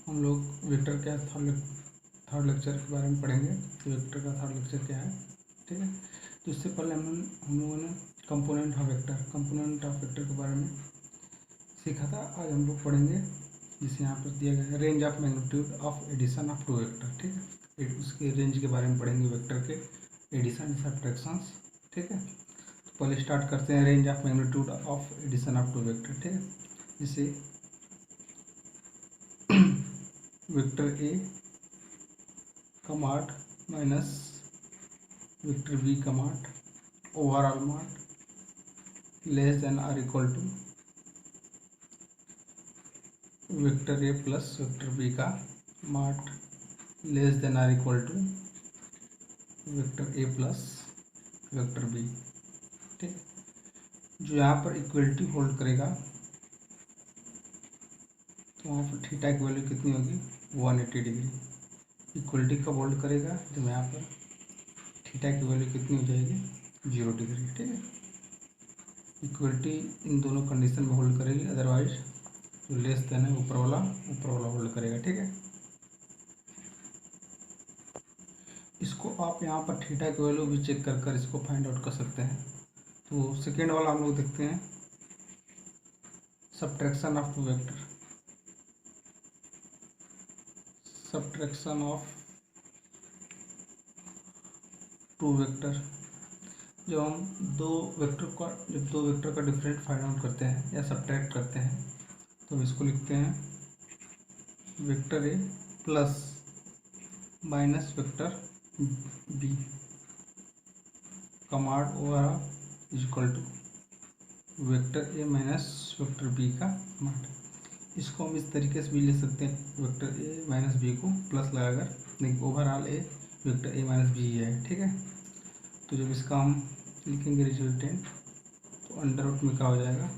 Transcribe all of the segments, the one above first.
हम लोग वेक्टर क्या थर्ड लेक्चर के बारे में पढ़ेंगे कि वेक्टर का थर्ड लेक्चर क्या है। ठीक है, तो इससे पहले हम लोगों ने कंपोनेंट ऑफ वेक्टर के बारे में सीखा था। आज हम लोग पढ़ेंगे जिसे यहाँ पर दिया गया है range of magnitude of addition of two vector. ठीक है, उसके रेंज के बारे में पढ़ेंगे, वेक्टर के एडिशन सब्ट्रैक्शंस। ठीक है, तो पहले स्टार्ट करते हैं range of magnitude of addition of two vector. ठीक है, जिसे वेक्टर ए का माड माइनस वेक्टर बी का mod overall mod less than or equal to vector A plus vector B का mod less than or equal to vector A plus vector B. ठीक है, जो यहाँ पर इक्वलिटी होल्ड करेगा तो वहाँ पर थीटा की वैल्यू कितनी होगी 180 डिग्री। इक्वलिटी कब होल्ड करेगा जब यहाँ पर थीटा की वैल्यू कितनी हो जाएगी 0 डिग्री। ठीक है, इक्वलिटी इन दोनों कंडीशन में होल्ड करेगी, अदरवाइज जो लेस देन है ऊपर वाला होल्ड करेगा। ठीक है, इसको आप यहाँ पर थीटा की वैल्यू भी चेक कर इसको फाइंड आउट कर सकते हैं। तो सेकेंड वाला हम लोग देखते हैं subtraction of two vector. Subtraction of two vector, जब हम दो वेक्टर का डिफरेंट फाइंड आउट करते हैं या सब्ट्रैक्ट करते हैं तो हम इसको लिखते हैं vector A plus minus vector B का mod over is equal to vector A minus vector B का माड। इसको हम इस तरीके से भी ले सकते हैं, वेक्टर ए माइनस बी को प्लस लगाकर, देखिए overall A vector A minus B है। ठीक है, तो जब इसका हम लिखेंगे रिजल्टेंट तो अंडर रूट में क्या हो जाएगा,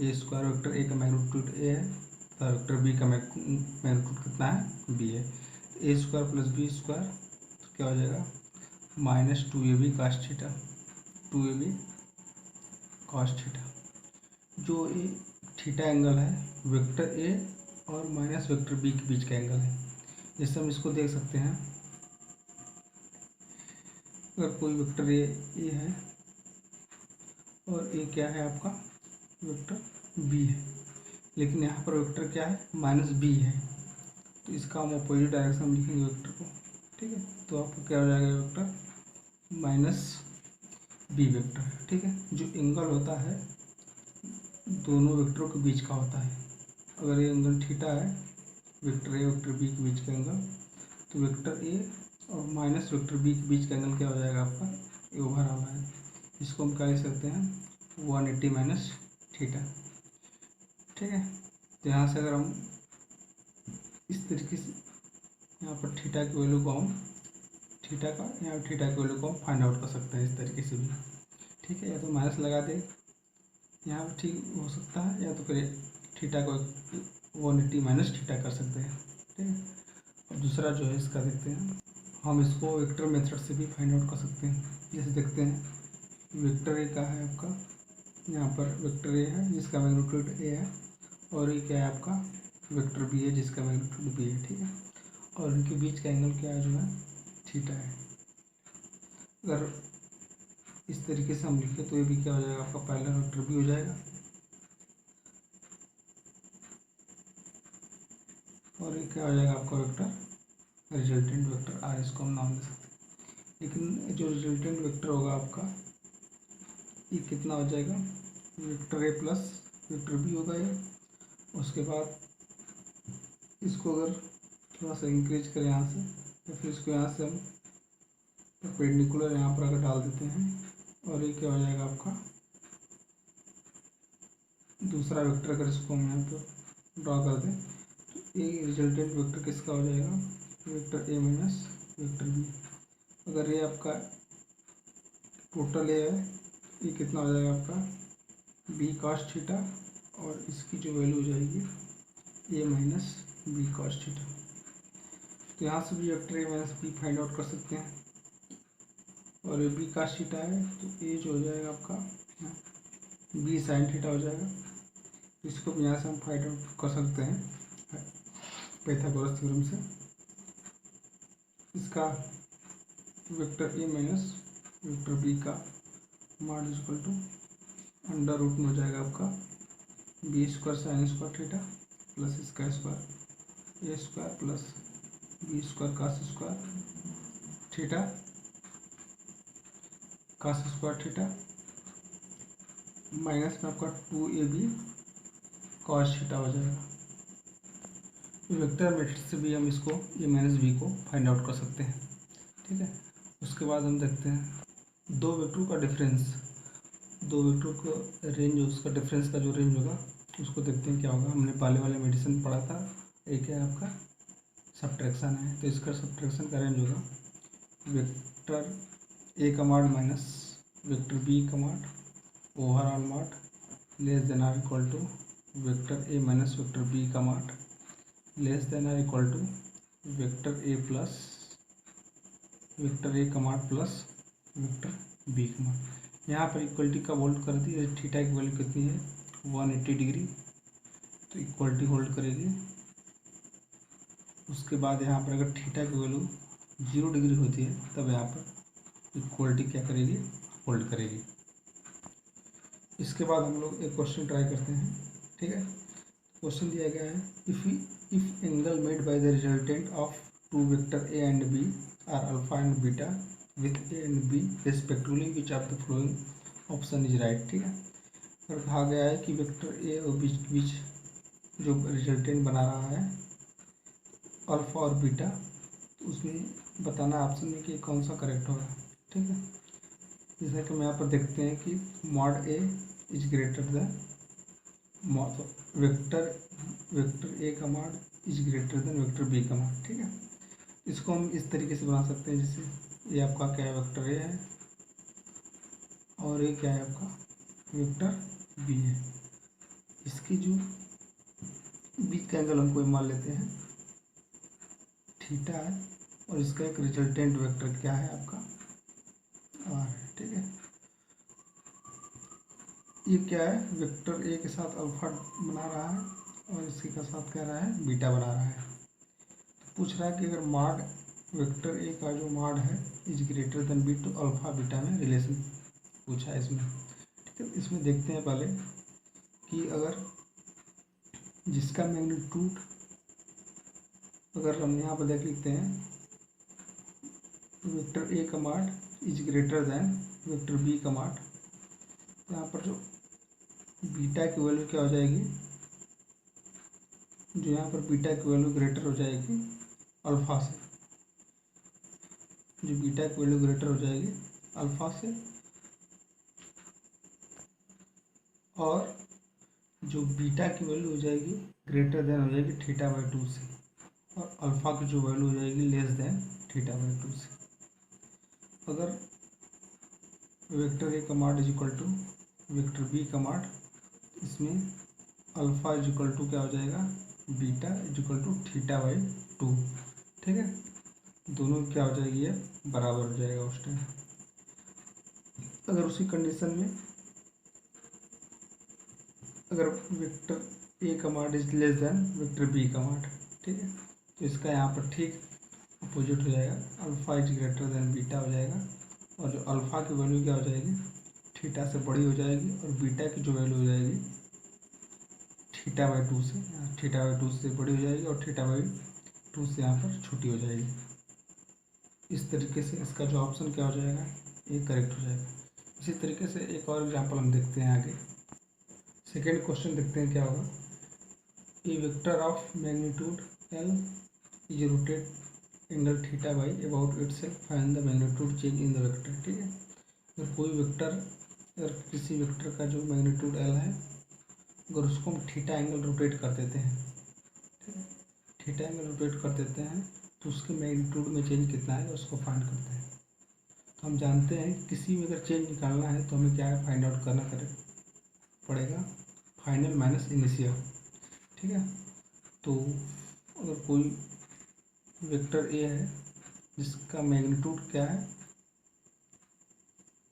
ए स्क्वायर वेक्टर ए का मैग्नीट्यूड ए है तो वेक्टर बी का मैग्नीट्यूड कितना है बी है, तो ए स्क्वायर प्लस बी स्क्वायर तो क्या हो जाएगा minus 2ab cos theta, 2ab cos theta. जो ये थीटा एंगल है वेक्टर ए और माइनस वेक्टर बी के बीच का एंगल है। जैसे हम इसको देख सकते हैं, अगर कोई वेक्टर ए है और ए क्या है आपका वेक्टर बी है, लेकिन यहाँ पर वेक्टर क्या है माइनस बी है, तो इसका हम अपोजिट डायरेक्शन में लिखेंगे वेक्टर को। ठीक है, तो आपको क्या हो जाएगा वेक्टर माइनस बी वेक्टर। ठीक है, जो एंगल होता है दोनों वेक्टरों के बीच का होता है। अगर ये एंगल थीटा है वेक्टर ए वेक्टर बी के बीच का एंगल, तो वेक्टर ए और माइनस वेक्टर बी के बीच का एंगल क्या हो जाएगा आपका ये ओवरऑल है। इसको हम क्या लिख सकते हैं 180 माइनस थीटा। ठीक है, तो यहाँ से अगर हम इस तरीके से यहाँ पर थीटा की वैल्यू को हम थीटा की वैल्यू को हम फाइंड आउट कर सकते हैं इस तरीके से भी। ठीक है, या तो माइनस लगा दे यहाँ पर ठीक हो सकता है, या तो फिर थीटा को 180 माइनस थीटा कर सकते हैं। ठीक है, और दूसरा जो है इसका देखते हैं, हम इसको वेक्टर मेथड से भी फाइंड आउट कर सकते हैं। जैसे देखते हैं वेक्टर ए का है आपका, यहाँ पर वेक्टर ए है जिसका मैग्नीट्यूड ए है, और ये क्या है आपका वेक्टर बी है जिसका मैग्नीट्यूड बी है। ठीक है, और इनके बीच का एंगल क्या है जो है थीटा है। अगर इस तरीके से हम लिखें तो ये भी क्या हो जाएगा आपका पैरेलल वेक्टर भी हो जाएगा, और ये क्या हो जाएगा आपका वेक्टर रिजल्टेंट वेक्टर आर, इसको हम नाम दे सकते हैं। लेकिन जो रिजल्टेंट वेक्टर होगा आपका ये कितना हो जाएगा vector A plus vector B होगा ये। उसके बाद इसको अगर थोड़ा सा इंक्रीज करें यहाँ से, या फिर इसको यहाँ से हम परपेंडिकुलर यहाँ पर अगर डाल देते हैं, और ये क्या हो जाएगा आपका दूसरा वेक्टर, अगर इसको हम यहाँ पर ड्रॉ कर दें तो ये रिजल्टेंट वेक्टर किसका हो जाएगा vector A minus vector B. अगर ये आपका टोटल ए है ये कितना हो जाएगा आपका बी cos थीटा, और इसकी जो वैल्यू हो जाएगी A minus B cos theta. तो यहाँ से भी vector A minus B find out कर सकते हैं, और ये बी cos थीटा है तो ए जो हो जाएगा आपका बी sin थीटा हो जाएगा। इसको भी यहाँ से हम फाइंड आउट कर सकते हैं। पाइथागोरस थ्योरम से। इसका vector A minus vector B का mod equal to under root में हो जाएगा आपका B square sine square theta plus इसका square A square plus B square cos square theta cos square theta minus में आपका 2ab कॉस थीटा हो जाएगा। वेक्टर मैट्रिक्स से भी हम इसको ए माइनस बी को फाइंड आउट कर सकते हैं। ठीक है, उसके बाद हम देखते हैं दो वेक्टर का डिफरेंस, दो वेक्टर का रेंज, उसका डिफरेंस का जो रेंज होगा उसको देखते हैं क्या होगा। हमने पहले वाले मेडिसिन पढ़ा था, एक है आपका सब्ट्रैक्शन है, तो इसका सब्ट्रैक्शन का रेंज होगा वेक्टर ए का मॉड माइनस वेक्टर बी का mod overall mod less than or equal to vector A minus vector B का mod less than or equal to vector A plus vector A का mod plus vector B का mod. यहाँ पर equality का hold कर दी, theta की value कितनी है 180 डिग्री, तो इक्वलिटी होल्ड करेगी। उसके बाद यहाँ पर अगर थीटा की वैल्यू 0 डिग्री होती है तब यहाँ पर इक्वलिटी क्या करेगी, होल्ड करेगी। इसके बाद हम लोग एक क्वेश्चन ट्राई करते हैं। ठीक है, क्वेश्चन दिया गया है if angle made by the resultant of two vector A and B are alpha and beta with A and B respectively which of the following option is right. ठीक है, और कहा गया है कि वेक्टर ए और बीच जो रिजल्टेंट बना रहा है अल्फा और बीटा, तो उसमें बताना ऑप्शन में कि कौन सा करेक्ट होगा। ठीक है, जैसा कि हम यहाँ पर देखते हैं कि mod A is greater than vector A का mod is greater than vector B का मॉड। ठीक है, इसको हम इस तरीके से बना सकते हैं, जैसे ये आपका क्या है वेक्टर ए है और ये क्या है आपका वेक्टर बी है। इसकी जो बीच का एंगल हम कोई मान लेते हैं थीटा है और इसका एक रिजल्टेंट वेक्टर क्या है आपका आर है। ठीक है, ये क्या है वेक्टर ए के साथ अल्फा बना रहा है और इसके का साथ क्या रहा है बीटा बना रहा है। तो पूछ रहा है कि अगर मॉड वेक्टर ए का जो मॉड है इज ग्रेटर देन बी, तो अल्फा बीटा में रिलेशन पूछा है इसमें। ठीक है, इसमें देखते हैं पहले कि अगर जिसका मैग्नीट्यूड अगर हम यहाँ पर देख लिखते हैं वेक्टर ए का mod is greater than vector B का मॉड, तो यहाँ पर जो बीटा की वैल्यू क्या हो जाएगी, जो यहाँ पर बीटा की वैल्यू ग्रेटर हो जाएगी अल्फा से, जो बीटा की वैल्यू ग्रेटर हो जाएगी अल्फा से, और जो बीटा की वैल्यू हो जाएगी ग्रेटर देन हो जाएगी थीटा बाई 2 से, और अल्फा की जो वैल्यू हो जाएगी लेस देन थीटा बाई 2 से। अगर वेक्टर ए का mod is equal to vector B का मॉड, इसमें अल्फा इज इक्वल टू क्या हो जाएगा beta is equal to theta by 2। ठीक है, दोनों क्या हो जाएगी ये बराबर हो जाएगा उस टाइम। अगर उसी कंडीशन में अगर वेक्टर ए का mod is less than vector B का मॉड, ठीक है, तो इसका यहाँ पर ठीक अपोजिट हो जाएगा, alpha is greater then beta हो जाएगा, और जो अल्फा की वैल्यू क्या हो जाएगी थीटा से बड़ी हो जाएगी, और बीटा की जो वैल्यू हो जाएगी थीटा बाई 2 से, थीटा बाई 2 से बड़ी हो जाएगी और थीटा बाई 2 से यहाँ पर छोटी हो जाएगी। इस तरीके से इसका जो ऑप्शन क्या हो जाएगा ये करेक्ट हो जाएगा। इसी तरीके से एक और एग्जांपल हम देखते हैं आगे। सेकेंड क्वेश्चन देखते हैं क्या होगा। A vector of magnitude L is rotate angle theta by about itself, find the magnitude change in the vector. ठीक है, अगर कोई वेक्टर, अगर किसी वेक्टर का जो मैग्नीट्यूड एल है, अगर उसको हम थीटा एंगल रोटेट कर देते हैं, ठीक है, थीटा एंगल रोटेट कर देते हैं, तो उसके मैग्नीट्यूड में चेंज कितना है उसको फाइंड करते हैं। तो हम जानते हैं कि किसी में अगर चेंज निकालना है तो हमें क्या है फाइंड आउट करना पड़ेगा फाइनल माइनस इनिशियल। ठीक है, तो अगर कोई वेक्टर ए है जिसका मैग्नीट्यूड क्या है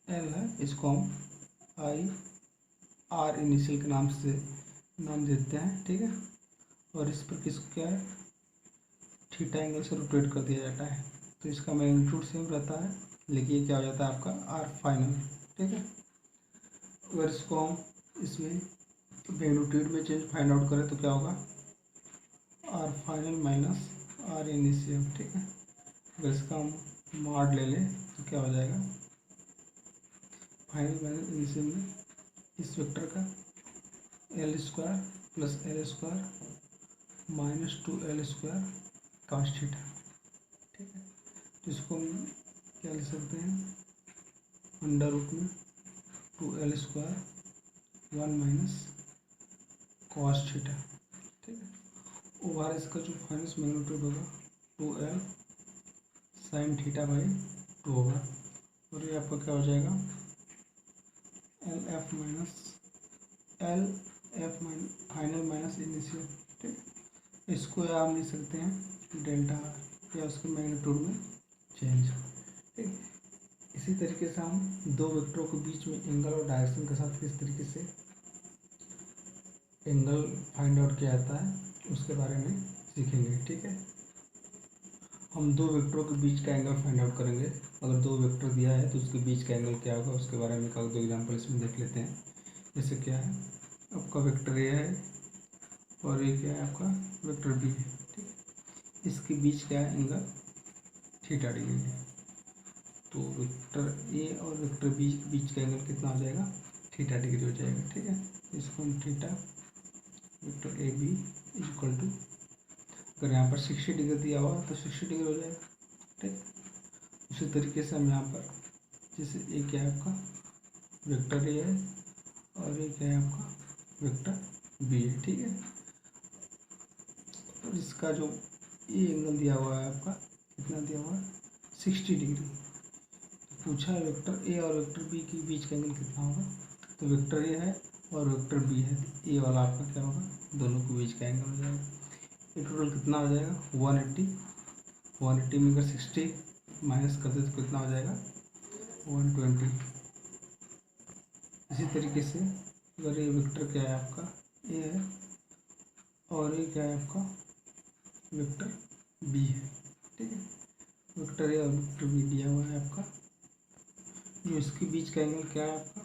एल है, इसको हम आई आर इनिशियल के नाम से नाम देते हैं। ठीक है, और इस पर किसको क्या है थीटा एंगल से रोटेट कर दिया जाता है, तो इसका मैग्नीट्यूड सेम रहता है, लेकिन ये क्या हो जाता है आपका आर फाइनल। ठीक है, अगर इसको हम इसमें मैग्नीट्यूड में चेंज फाइंड आउट करें तो क्या होगा, R final minus R initial. ठीक है, अगर इसका हम मॉड ले लें तो क्या हो जाएगा, फाइनल माइनस इनिशियल में इस वेक्टर का L square plus L square minus 2l² cos theta. ठीक है, तो इसको हम क्या लिख सकते हैं, अंडर रूट में 2l² 1 माइनस कॉस थीटा। ठीक है, ओवर इसका जो फाइनल मैग्नीट्यूड होगा 2l साइन थीटा बाई 2 होगा, और ये आपका क्या हो जाएगा, L F final minus initial. ठीक, इसको या हम लिख सकते हैं डेल्टा आर, या उसके मैग्नीट्यूड में चेंज। ठीक, इसी तरीके से हम दो वेक्टरों के बीच में एंगल और डायरेक्शन के साथ किस तरीके से एंगल फाइंड आउट किया जाता है उसके बारे में सीखेंगे। ठीक है, हम दो वेक्टरों के बीच का एंगल फाइंड आउट करेंगे। अगर दो वेक्टर दिया है तो उसके बीच का एंगल क्या होगा उसके बारे में एक दो एग्जांपल इसमें देख लेते हैं। जैसे क्या है, आपका वेक्टर ए है और ये क्या है, आपका वेक्टर बी है। ठीक, इसके बीच क्या है, एंगल थीटा डिग्री है। तो वेक्टर ए और वेक्टर बी के बीच का एंगल कितना हो जाएगा, थीटा डिग्री हो जाएगा। ठीक है, इसको हम theta vector A B equal to, अगर यहाँ पर 60 डिग्री दिया हुआ तो 60 डिग्री हो जाएगा। ठीक, उसी तरीके से हम यहाँ पर जैसे ए क्या है आपका वेक्टर ए है और ये क्या है आपका वेक्टर बी है। ठीक है, और इसका जो ये एंगल दिया हुआ है आपका कितना दिया हुआ है, 60 डिग्री। तो पूछा है वेक्टर ए और वेक्टर बी के बीच का एंगल कितना होगा, तो वेक्टर ए है और वेक्टर बी है, तो ए वाला आपका क्या होगा, दोनों के बीच का एंगल हो जाएगा। ये टोटल कितना हो जाएगा 180 में अगर 60 माइनस कर दे तो कितना हो जाएगा 120। इसी तरीके से अगर ये वेक्टर क्या है आपका ए है और ये क्या है आपका वेक्टर बी है। ठीक है, वेक्टर ए और वेक्टर बी दिया हुआ है आपका, जो इसके बीच का एंगल क्या है आपका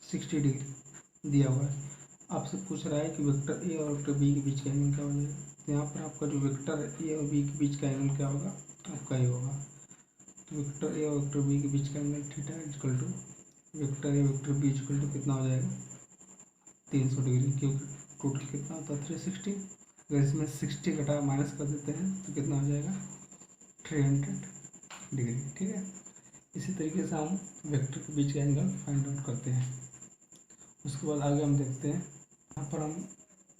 60 डिग्री दिया हुआ है। आपसे पूछ रहा है कि वेक्टर ए और वेक्टर बी के बीच का एंगल क्या हो जाएगा, तो यहाँ पर आपका जो वेक्टर ए और बी के बीच का एंगल क्या होगा, आपका ये होगा। तो वेक्टर ए और वेक्टर बी के बीच का angle theta equal to vector A vector B equal to कितना हो जाएगा 300 डिग्री, क्योंकि टोटल कितना होता है 360। अगर इसमें 60 घटा माइनस कर देते हैं तो कितना हो जाएगा 300 डिग्री। ठीक है, इसी तरीके से हम वेक्टर के बीच का एंगल फाइंड आउट करते हैं। उसके बाद आगे हम देखते हैं,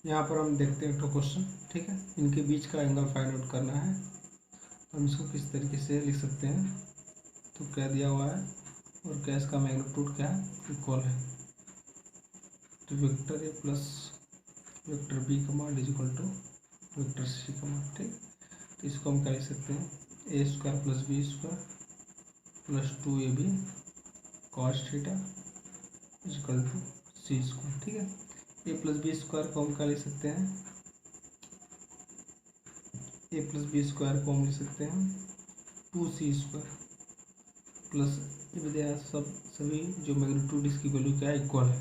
यहाँ पर हम देखते हैं एक क्वेश्चन। ठीक है, इनके बीच का एंगल फाइंड आउट करना है, हम इसको किस तरीके से लिख सकते हैं, तो क्या दिया हुआ है और क्या इसका मैग्नीट्यूड क्या है, इक्वल है। तो vector A plus vector B का मान is equal to vector C का मान। ठीक, तो इसको हम क्या लिख सकते हैं, A square plus B square plus 2ab cos theta is equal to C square. ठीक है, ए प्लस बी स्क्वायर को हम क्या लिख सकते हैं, ए प्लस बी स्क्वायर को हम लिख सकते हैं 2c स्क्वायर प्लस ये सभी जो मैग्नीट्यूड इसकी वैल्यू क्या है इक्वल है।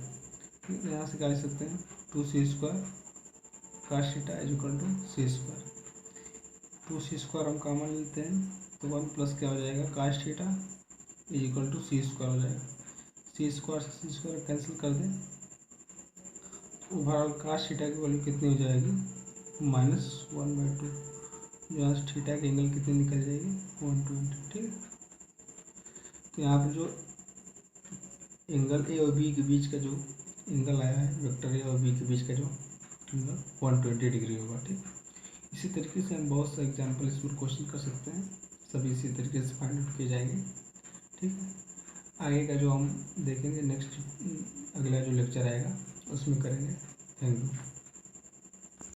ठीक है, यहाँ से क्या लिख सकते हैं 2c square cos theta is equal to C square. 2c square हम कॉमन लेते हैं तो 1 प्लस क्या हो जाएगा cos theta is equal to C square हो जाएगा। सी स्क्वायर से सी स्क्वायर कैंसिल कर दें, ओवरऑल कॉस थीटा की वैल्यू कितनी हो जाएगी -1/2, जो यहाँ से थीटा की एंगल कितनी निकल जाएगी 120। ठीक है, तो यहाँ पर जो एंगल ए और बी के बीच का जो एंगल आया है वेक्टर ए और बी के बीच का जो एंगल 120 डिग्री होगा। ठीक, इसी तरीके से हम बहुत से एग्जांपल इसमें क्वेश्चन कर सकते हैं, सभी इसी तरीके से फाइंड आउट किए जाएंगे। ठीक है, आगे का जो हम देखेंगे नेक्स्ट अगला जो लेक्चर आएगा उसमें करेंगे। Thank you.